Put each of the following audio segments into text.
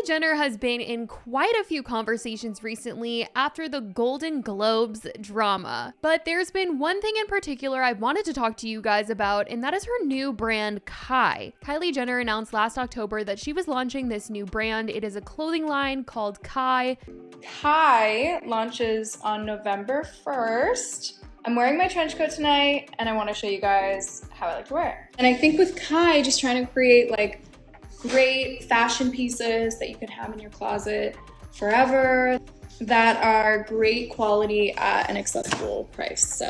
Kylie Jenner has been in quite a few conversations recently after the Golden Globes drama, but there's been one thing in particular I wanted to talk to you guys about, and that is her new brand, Kai. Kylie Jenner announced last October that she was launching this new brand. It is a clothing line called Kai. Kai launches on November 1st. I'm wearing my trench coat tonight, and I want to show you guys how I like to wear it. And I think with Kai, just trying to create like great fashion pieces that you can have in your closet forever that are great quality at an accessible price.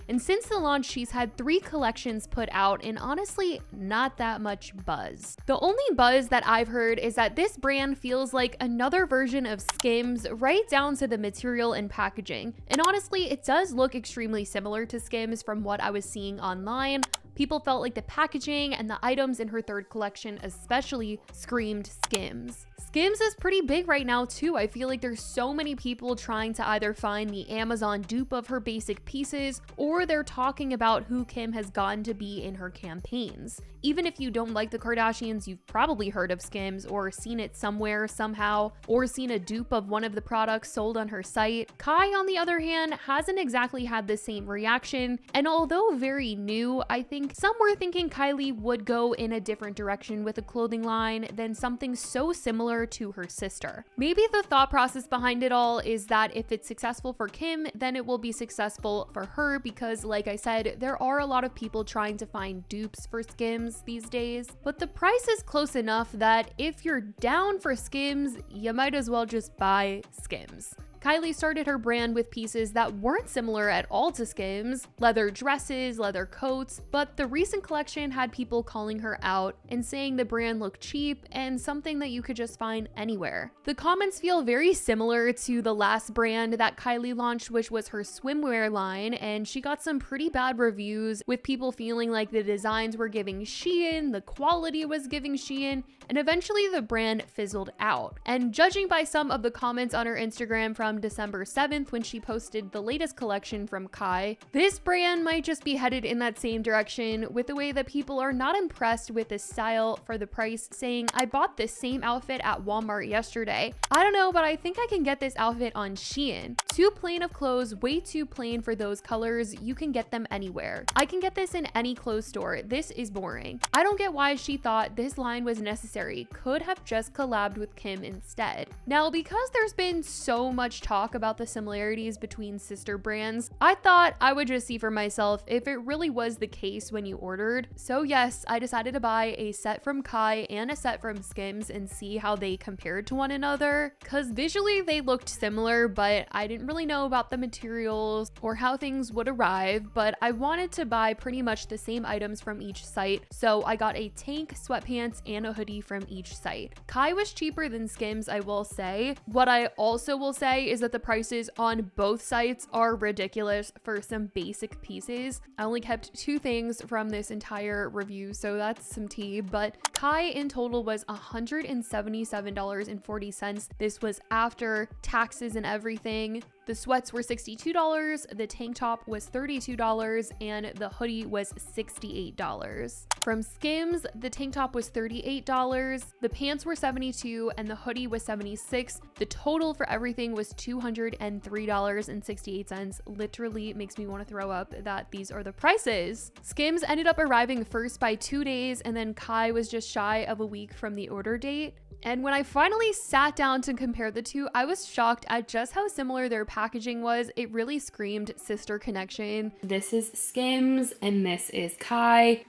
And since the launch, she's had 3 collections put out and honestly not that much buzz. The only buzz that I've heard is that this brand feels like another version of Skims, right down to the material and packaging. And honestly, it does look extremely similar to Skims from what I was seeing online. People felt like the packaging and the items in her 3rd collection especially screamed Skims. Skims is pretty big right now too. I feel like there's so many people trying to either find the Amazon dupe of her basic pieces, or they're talking about who Kim has gotten to be in her campaigns. Even if you don't like the Kardashians, you've probably heard of Skims or seen it somewhere somehow, or seen a dupe of one of the products sold on her site. Kai, on the other hand, hasn't exactly had the same reaction, and although very new, I think some were thinking Kylie would go in a different direction with a clothing line than something so similar to her sister. Maybe the thought process behind it all is that if it's successful for Kim, then it will be successful for her, because like I said, there are a lot of people trying to find dupes for Skims these days. But the price is close enough that if you're down for Skims, you might as well just buy Skims. Kylie started her brand with pieces that weren't similar at all to Skims, leather dresses, leather coats, but the recent collection had people calling her out and saying the brand looked cheap and something that you could just find anywhere. The comments feel very similar to the last brand that Kylie launched, which was her swimwear line, and she got some pretty bad reviews, with people feeling like the designs were giving Shein, the quality was giving Shein, and eventually the brand fizzled out. And judging by some of the comments on her Instagram from December 7th when she posted the latest collection from Kai, this brand might just be headed in that same direction, with the way that people are not impressed with the style for the price, saying, "I bought this same outfit at Walmart yesterday. I don't know, but I think I can get this outfit on Shein. Too plain of clothes, way too plain for those colors. You can get them anywhere. I can get this in any clothes store. This is boring." I don't get why she thought this line was necessary. Could have just collabed with Kim instead. Now, because there's been so much talk about the similarities between sister brands, I thought I would just see for myself if it really was the case when you ordered. So yes, I decided to buy a set from Kai and a set from Skims and see how they compared to one another, because visually they looked similar, but I didn't really know about the materials or how things would arrive. But I wanted to buy pretty much the same items from each site, so I got a tank, sweatpants, and a hoodie from each site. Kai was cheaper than Skims, I will say. What I also will say is that the prices on both sites are ridiculous for some basic pieces. I only kept 2 things from this entire review, so that's some tea, but Kai in total was $177.40. This was after taxes and everything. The sweats were $62, the tank top was $32, and the hoodie was $68. From Skims, the tank top was $38, the pants were $72, and the hoodie was $76. The total for everything was $203.68. Literally makes me want to throw up that these are the prices. Skims ended up arriving first by 2 days, and then Kai was just shy of a week from the order date. And when I finally sat down to compare the two, I was shocked at just how similar their packaging was. It really screamed sister connection. This is Skims and this is Kai.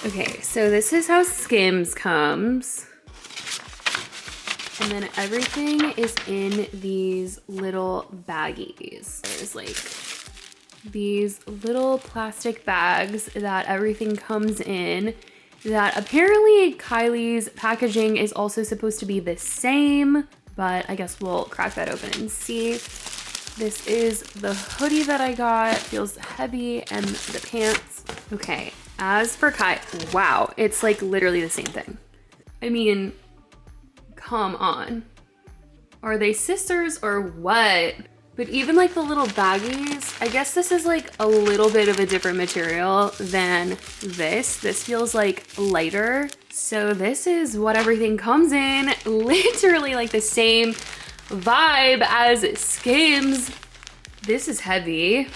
Okay, so this is how Skims comes. And then everything is in these little baggies. There's like these little plastic bags that everything comes in. That apparently Kylie's packaging is also supposed to be the same, but I guess we'll crack that open and see. This is the hoodie that I got. Feels heavy, and the pants. Okay, as for Kai, wow, it's like literally the same thing. I mean, come on. Are they sisters or what? But even like the little baggies, I guess this is like a little bit of a different material than this. This feels like lighter. So this is what everything comes in. Literally like the same vibe as Skims. This is heavy.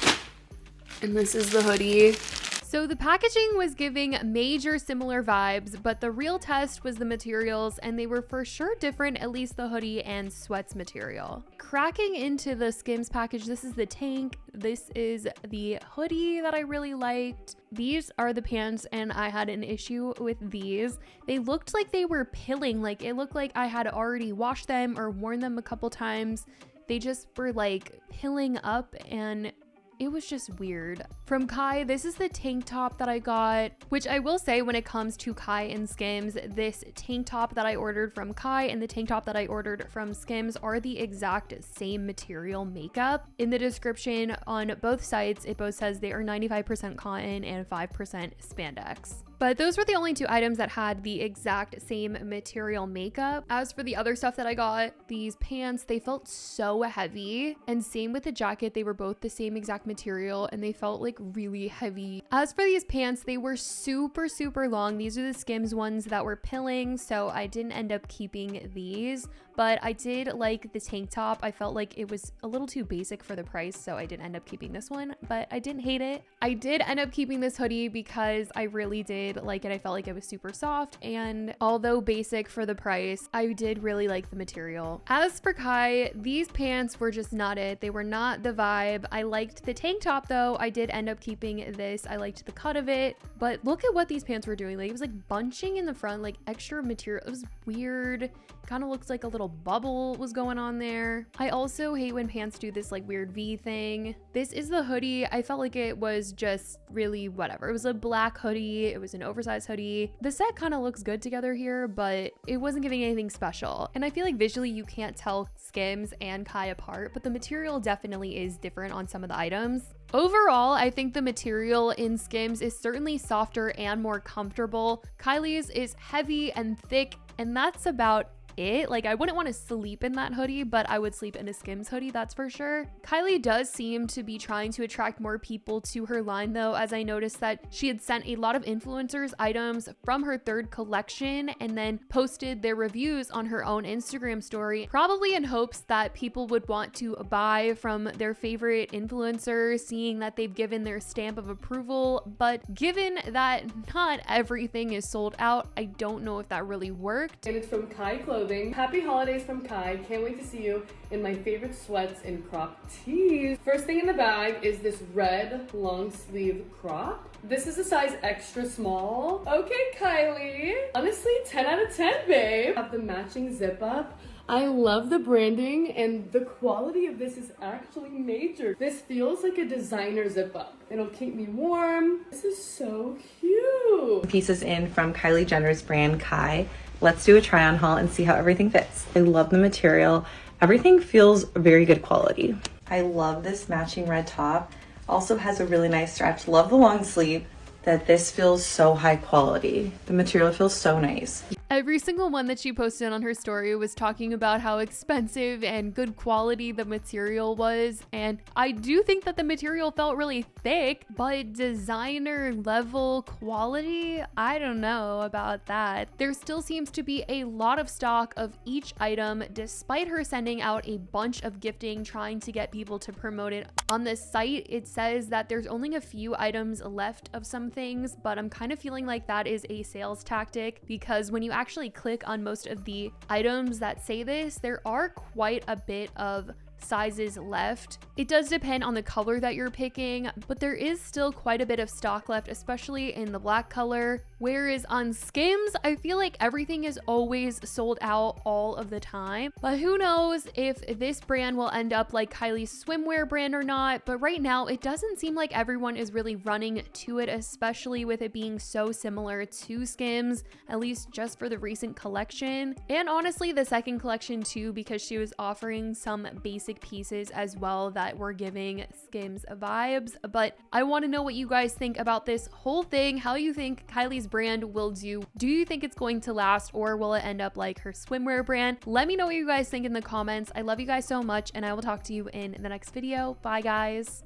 And this is the hoodie. So the packaging was giving major similar vibes, but the real test was the materials, and they were for sure different, at least the hoodie and sweats material. Cracking into the Skims package, this is the tank, this is the hoodie that I really liked. These are the pants, and I had an issue with these. They looked like they were pilling, like it looked like I had already washed them or worn them a couple times. They just were like pilling up, and it was just weird. From Kai, this is the tank top that I got, which I will say when it comes to Kai and Skims, this tank top that I ordered from Kai and the tank top that I ordered from Skims are the exact same material makeup. In the description on both sites, it both says they are 95% cotton and 5% spandex. But those were the only two items that had the exact same material makeup. As for the other stuff that I got, these pants, they felt so heavy. And same with the jacket, they were both the same exact material and they felt like really heavy. As for these pants, they were super, super long. These are the Skims ones that were pilling, so I didn't end up keeping these. But I did like the tank top. I felt like it was a little too basic for the price, so I didn't end up keeping this one, but I didn't hate it. I did end up keeping this hoodie because I really did like it. I felt like it was super soft, and although basic for the price, I did really like the material. As for Kai, these pants were just not it. They were not the vibe. I liked the tank top though. I did end up keeping this. I liked the cut of it, but look at what these pants were doing. Like it was like bunching in the front, like extra material. It was weird. Kind of looks like a little bubble was going on there. I also hate when pants do this like weird V thing. This is the hoodie. I felt like it was just really whatever. It was a black hoodie. It was an oversized hoodie. The set kind of looks good together here, but it wasn't giving anything special. And I feel like visually you can't tell Skims and Kai apart, but the material definitely is different on some of the items. Overall, I think the material in Skims is certainly softer and more comfortable. Kylie's is heavy and thick, and that's about it. Like I wouldn't want to sleep in that hoodie, but I would sleep in a Skims hoodie, that's for sure. Kylie does seem to be trying to attract more people to her line though, as I noticed that she had sent a lot of influencers items from her third collection and then posted their reviews on her own Instagram story, probably in hopes that people would want to buy from their favorite influencers, seeing that they've given their stamp of approval. But given that not everything is sold out, I don't know if that really worked. And it's from Kai Clothing. Happy holidays from Kai. Can't wait to see you in my favorite sweats and crop tees. First thing in the bag is this red long sleeve crop. This is a size extra small. Okay, Kylie. Honestly, 10 out of 10, babe. Have the matching zip up. I love the branding and the quality of this is actually major. This feels like a designer zip up. It'll keep me warm. This is so cute. Pieces in from Kylie Jenner's brand Kai. Let's do a try on haul and see how everything fits. I love the material. Everything feels very good quality. I love this matching red top. Also has a really nice stretch. Love the long sleeve. That this feels so high quality. The material feels so nice. Every single one that she posted on her story was talking about how expensive and good quality the material was. And I do think that the material felt really thick, but designer level quality, I don't know about that. There still seems to be a lot of stock of each item, despite her sending out a bunch of gifting, trying to get people to promote it. On the site, it says that there's only a few items left of some things, but I'm kind of feeling like that is a sales tactic, because when you actually click on most of the items that say this, there are quite a bit of sizes left. It does depend on the color that you're picking, but there is still quite a bit of stock left, especially in the black color. Whereas on Skims, I feel like everything is always sold out all of the time. But who knows if this brand will end up like Kylie's swimwear brand or not. But right now, it doesn't seem like everyone is really running to it, especially with it being so similar to Skims, at least just for the recent collection. And honestly, the second collection too, because she was offering some basic basic pieces as well that were giving Skims vibes. But I want to know what you guys think about this whole thing, how you think Kylie's brand will do. Do you think it's going to last, or will it end up like her swimwear brand? Let me know what you guys think in the comments. I love you guys so much, and I will talk to you in the next video. Bye, guys.